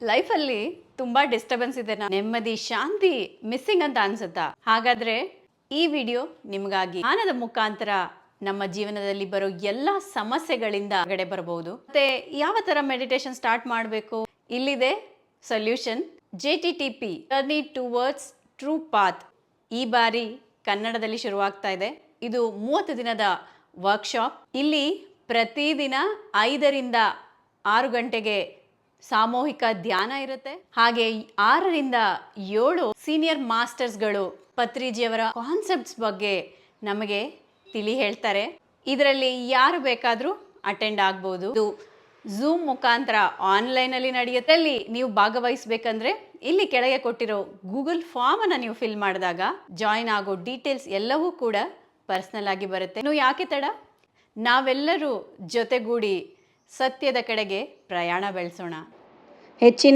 ಲೈಫಲ್ಲಿ ತುಂಬಾ ಡಿಸ್ಟರ್ಬೆನ್ಸ್ ಇದೆ, ನೆಮ್ಮದಿ ಶಾಂತಿ ಮಿಸ್ಸಿಂಗ್ ಅಂತ ಅನ್ಸುತ್ತಾ? ಹಾಗಾದ್ರೆ ಈ ವಿಡಿಯೋ ನಿಮಗಾಗಿ. ಧ್ಯಾನದ ಮುಖಾಂತರ ನಮ್ಮ ಜೀವನದಲ್ಲಿ ಬರೋ ಎಲ್ಲ ಸಮಸ್ಯೆಗಳಿಂದ ಹೊರಗಡೆ ಬರಬಹುದು. ಮತ್ತೆ ಯಾವ ತರ ಮೆಡಿಟೇಷನ್ ಸ್ಟಾರ್ಟ್ ಮಾಡಬೇಕು, ಇಲ್ಲಿದೆ solution. JTTP journey towards true path ಈ ಬಾರಿ ಕನ್ನಡದಲ್ಲಿ ಶುರುವಾಗ್ತಾ ಇದೆ. ಇದು 30 ದಿನದ ವರ್ಕ್ಶಾಪ್. ಇಲ್ಲಿ ಪ್ರತಿದಿನ 5ರಿಂದ 6 ಗಂಟೆಗೆ ಸಾಮೂಹಿಕ ಧ್ಯಾನ ಇರುತ್ತೆ. ಹಾಗೆ 6ರಿಂದ 7 ಸೀನಿಯರ್ ಮಾಸ್ಟರ್ಸ್ಗಳು ಪತ್ರಿಜಿಯವರ ಕಾನ್ಸೆಪ್ಟ್ಸ್ ಬಗ್ಗೆ ನಮಗೆ ತಿಳಿ ಹೇಳ್ತಾರೆ. ಇದರಲ್ಲಿ ಯಾರು ಬೇಕಾದರೂ ಅಟೆಂಡ್ ಆಗ್ಬೋದು. ಇದು ಝೂಮ್ ಮುಖಾಂತರ ಆನ್ಲೈನಲ್ಲಿ ನಡೆಯುತ್ತೆ. ಅಲ್ಲಿ ನೀವು ಭಾಗವಹಿಸಬೇಕಂದ್ರೆ ಇಲ್ಲಿ ಕೆಳಗೆ ಕೊಟ್ಟಿರೋ ಗೂಗಲ್ ಫಾರ್ಮ್ ಅನ್ನು ನೀವು ಫಿಲ್ ಮಾಡಿದಾಗ ಜಾಯಿನ್ ಆಗೋ ಡೀಟೇಲ್ಸ್ ಎಲ್ಲವೂ ಕೂಡ ಪರ್ಸನಲ್ ಆಗಿ ಬರುತ್ತೆ. ಇನ್ನು ಯಾಕೆ ತಡ, ನಾವೆಲ್ಲರೂ ಜೊತೆಗೂಡಿ ಸತ್ಯದ ಕಡೆಗೆ ಪ್ರಯಾಣ ಬೆಳೆಸೋಣ. ಹೆಚ್ಚಿನ